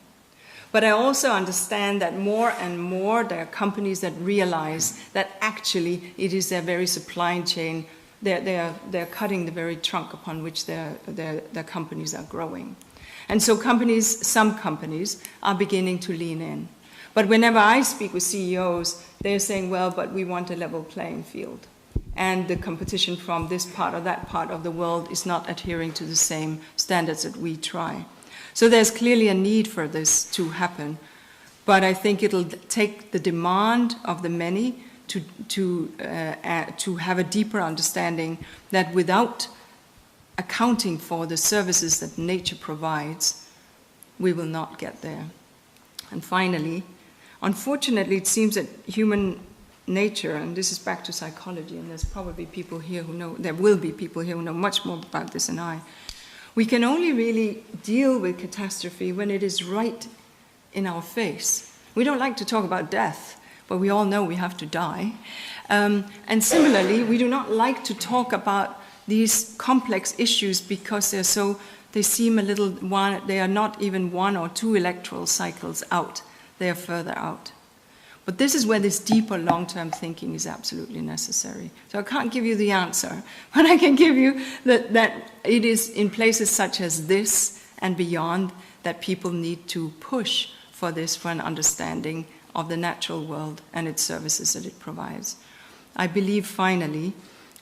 But I also understand that more and more there are companies that realize that actually it is their very supply chain, they're cutting the very trunk upon which their companies are growing. And so some companies are beginning to lean in. But whenever I speak with CEOs, they're saying, well, but we want a level playing field. And the competition from this part or that part of the world is not adhering to the same standards that we try. So there's clearly a need for this to happen. But I think it'll take the demand of the many to have a deeper understanding that without accounting for the services that nature provides, we will not get there. And finally, unfortunately, it seems that human nature, and this is back to psychology, and there's probably people here who know, there will be people here who know much more about this than I. We can only really deal with catastrophe when it is right in our face. We don't like to talk about death, but we all know we have to die. And similarly, we do not like to talk about these complex issues because they seem a little they are not even 1 or 2 electoral cycles out. They are further out. But this is where this deeper long-term thinking is absolutely necessary. So I can't give you the answer, but I can give you that it is in places such as this and beyond that people need to push for this, for an understanding of the natural world and its services that it provides. I believe, finally,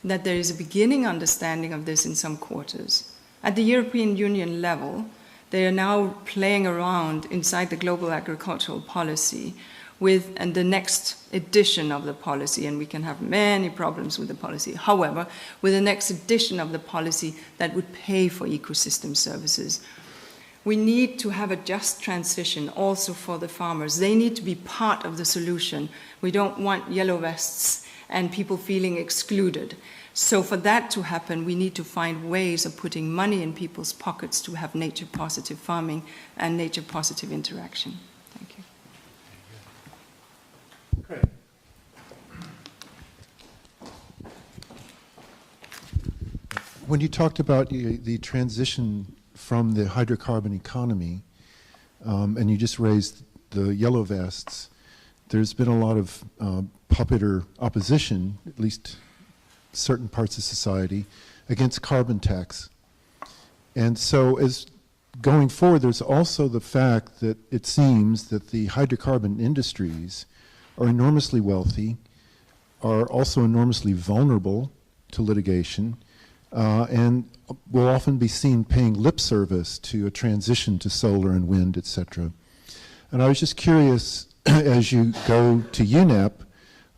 that there is a beginning understanding of this in some quarters. At the European Union level, they are now playing around inside the global agricultural policy with the next edition of the policy, and we can have many problems with the policy. However, with the next edition of the policy that would pay for ecosystem services, we need to have a just transition also for the farmers. They need to be part of the solution. We don't want yellow vests and people feeling excluded. So for that to happen, we need to find ways of putting money in people's pockets to have nature-positive farming and nature-positive interaction. Thank you. Great. When you talked about the transition from the hydrocarbon economy, and you just raised the yellow vests, there's been a lot of popular opposition, at least certain parts of society, against carbon tax. And so as going forward, there's also the fact that it seems that the hydrocarbon industries are enormously wealthy, are also enormously vulnerable to litigation, and will often be seen paying lip service to a transition to solar and wind, etc. And I was just curious, as you go to UNEP,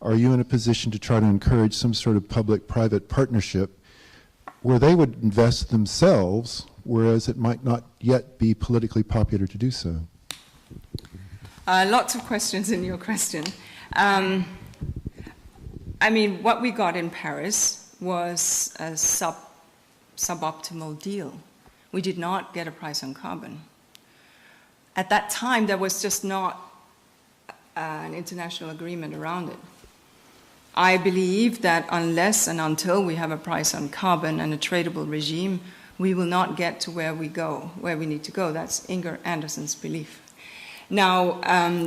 are you in a position to try to encourage some sort of public-private partnership where they would invest themselves, whereas it might not yet be politically popular to do so? Lots of questions in your question. I mean, what we got in Paris was a suboptimal deal. We did not get a price on carbon. At that time, there was just not an international agreement around it. I believe that unless and until we have a price on carbon and a tradable regime, we will not get to where we need to go. That's Inger Andersen's belief. Now,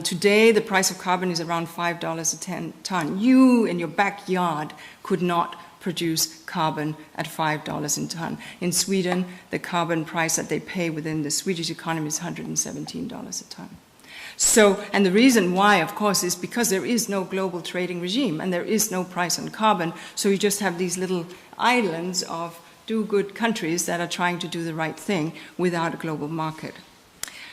today, the price of carbon is around $5 a ton. You, in your backyard, could not produce carbon at $5 a ton. In Sweden, the carbon price that they pay within the Swedish economy is $117 a ton. So, and the reason why, of course, is because there is no global trading regime and there is no price on carbon, so you just have these little islands of do-good countries that are trying to do the right thing without a global market.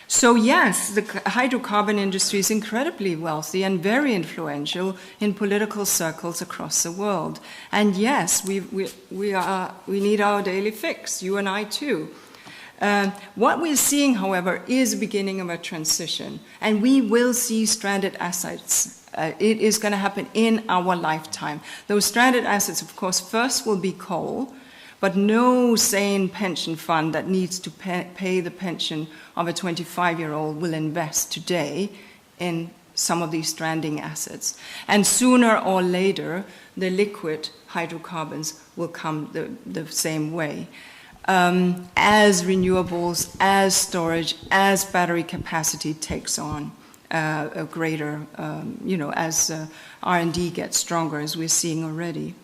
So yes, the hydrocarbon industry is incredibly wealthy and very influential in political circles across the world. And yes, we need our daily fix, you and I too. What we're seeing, however, is the beginning of a transition, and we will see stranded assets. It is going to happen in our lifetime. Those stranded assets, of course, first will be coal, but no sane pension fund that needs to pay the pension of a 25-year-old will invest today in some of these stranding assets. And sooner or later, the liquid hydrocarbons will come the same way. As renewables, as storage, as battery capacity takes on a greater, as R&D gets stronger, as we're seeing already.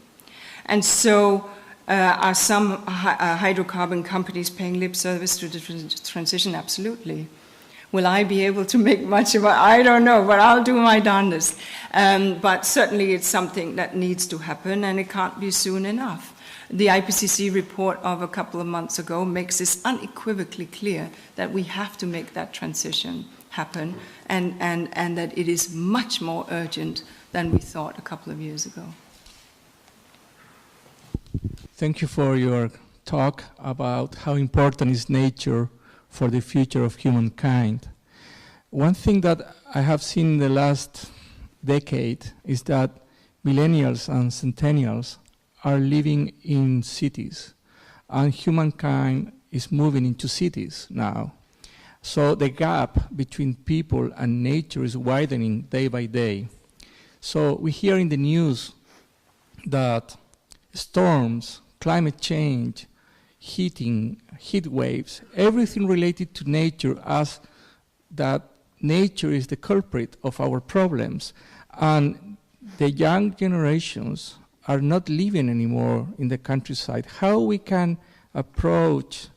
And so are some hydrocarbon companies paying lip service to the transition? Absolutely. Will I be able to make much of it? I don't know, but I'll do my darndest. But certainly it's something that needs to happen, and it can't be soon enough. The IPCC report of a couple of months ago makes this unequivocally clear that we have to make that transition happen, and that it is much more urgent than we thought a couple of years ago. Thank you for your talk about how important is nature for the future of humankind. One thing that I have seen in the last decade is that millennials and centennials are living in cities, and humankind is moving into cities now. So the gap between people and nature is widening day by day. So we hear in the news that storms, climate change, heat waves, everything related to nature, as that nature is the culprit of our problems. And the young generations are not living anymore in the countryside. How we can approach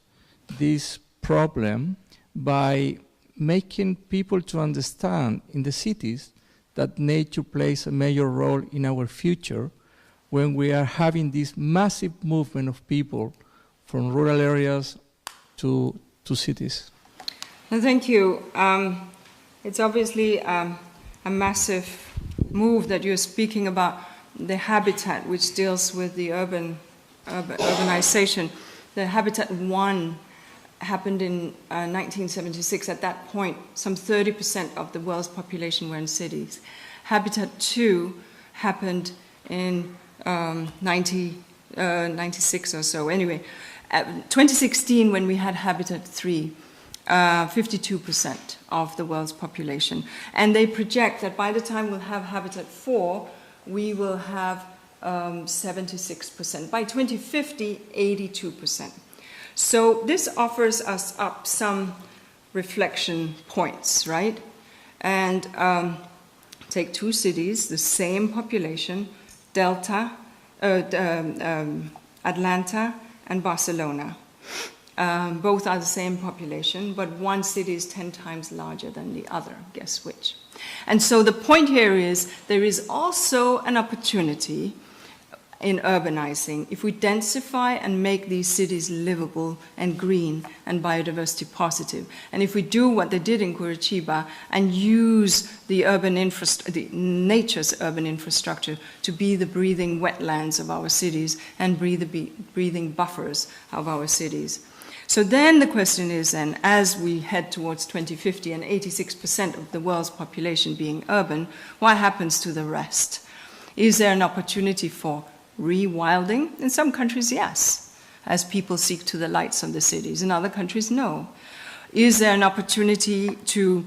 this problem by making people to understand in the cities that nature plays a major role in our future when we are having this massive movement of people from rural areas to cities. Thank you. It's obviously a massive move that you're speaking about, the habitat, which deals with the urbanization. The Habitat 1 happened in 1976. At that point, some 30% of the world's population were in cities. Habitat 2 happened in 96 or so. Anyway, 2016, when we had Habitat 3, 52% of the world's population. And they project that by the time we'll have Habitat 4, we will have 76%. By 2050, 82%. So this offers us up some reflection points, right? And take two cities, the same population, Atlanta and Barcelona. Both are the same population, but one city is 10 times larger than the other. Guess which? And so the point here is there is also an opportunity in urbanizing if we densify and make these cities livable and green and biodiversity positive. And if we do what they did in Curitiba and use the nature's urban infrastructure to be the breathing wetlands of our cities and breathing buffers of our cities. So then the question is then, as we head towards 2050 and 86% of the world's population being urban, what happens to the rest? Is there an opportunity for rewilding? In some countries, yes, as people seek to the lights of the cities. In other countries, no. Is there an opportunity to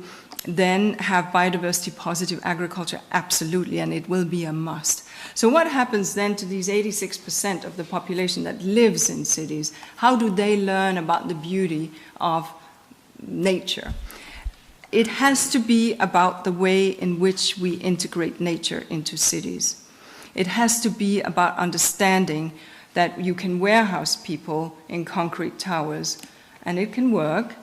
then have biodiversity positive agriculture? Absolutely, and it will be a must. So what happens then to these 86% of the population that lives in cities? How do they learn about the beauty of nature? It has to be about the way in which we integrate nature into cities. It has to be about understanding that you can warehouse people in concrete towers, and it can work,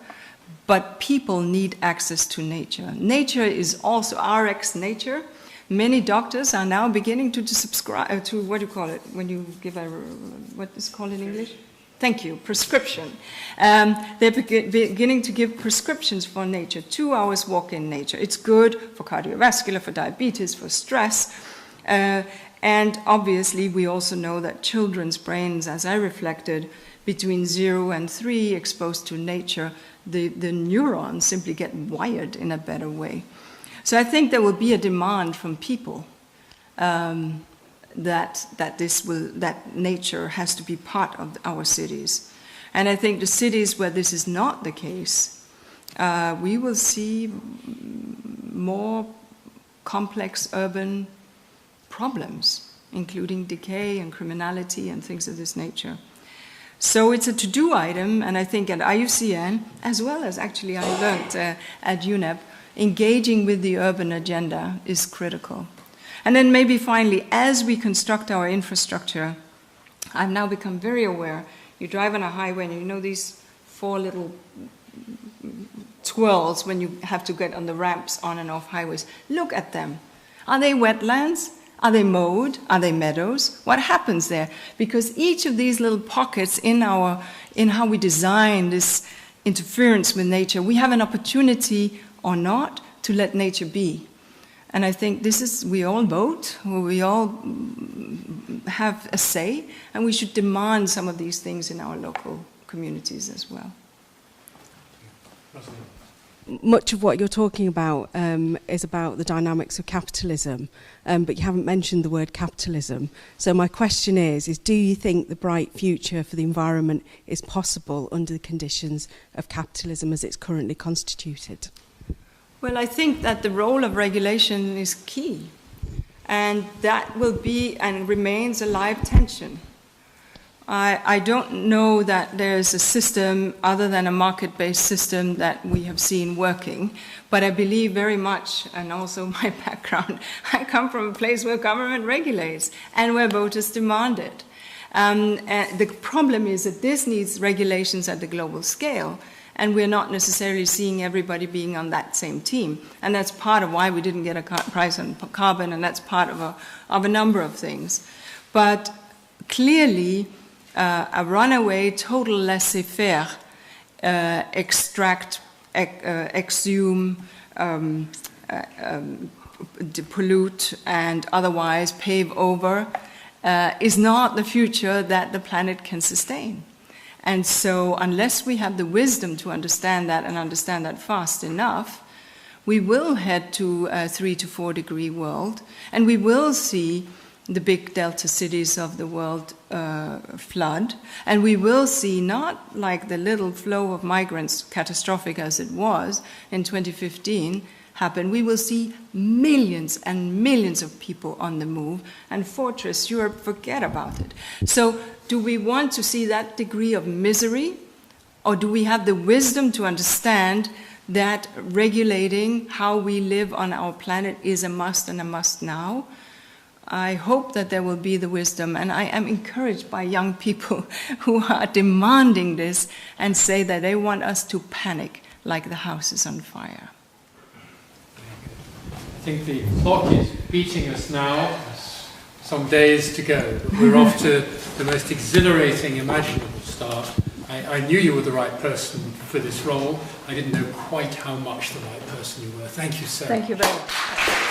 but people need access to nature. Nature is also RX nature. Many doctors are now beginning to subscribe to, what do you call it, when you give a, what is it called in English? Thank you, prescription. They're beginning to give prescriptions for nature, 2 hours walk in nature. It's good for cardiovascular, for diabetes, for stress. And obviously, we also know that children's brains, as I reflected, between 0 and 3 exposed to nature, the neurons simply get wired in a better way. So I think there will be a demand from people that nature has to be part of our cities. And I think the cities where this is not the case, we will see more complex urban problems, including decay and criminality and things of this nature. So it's a to-do item, and I think at IUCN, as well as actually I learned at UNEP, engaging with the urban agenda is critical. And then maybe finally, as we construct our infrastructure, I've now become very aware. You drive on a highway and you know these 4 little twirls when you have to get on the ramps on and off highways. Look at them. Are they wetlands? Are they mowed? Are they meadows? What happens there? Because each of these little pockets in how we design this interference with nature, we have an opportunity or not to let nature be. And I think we all vote, we all have a say, and we should demand some of these things in our local communities as well. Much of what you're talking about is about the dynamics of capitalism, but you haven't mentioned the word capitalism. So my question is do you think the bright future for the environment is possible under the conditions of capitalism as it's currently constituted? Well, I think that the role of regulation is key, and that will be and remains a live tension. I don't know that there's a system other than a market-based system that we have seen working, but I believe very much, and also my background, I come from a place where government regulates and where voters demand it. The problem is that this needs regulations at the global scale, and we're not necessarily seeing everybody being on that same team. And that's part of why we didn't get a price on carbon, and that's part of a number of things. But clearly, a runaway, total laissez-faire, extract, exhume, pollute, and otherwise pave over, is not the future that the planet can sustain. And so unless we have the wisdom to understand that and understand that fast enough, we will head to a 3 to 4 degree world, and we will see the big delta cities of the world flood, and we will see not like the little flow of migrants, catastrophic as it was in 2015, happen. We will see millions and millions of people on the move, and Fortress Europe, forget about it. So do we want to see that degree of misery, or do we have the wisdom to understand that regulating how we live on our planet is a must, and a must now? I hope that there will be the wisdom, and I am encouraged by young people who are demanding this and say that they want us to panic like the house is on fire. I think the clock is beating us now. There's some days to go, but we're off to the most exhilarating imaginable start. I knew you were the right person for this role. I didn't know quite how much the right person you were. Thank you, Sarah. Thank you very much.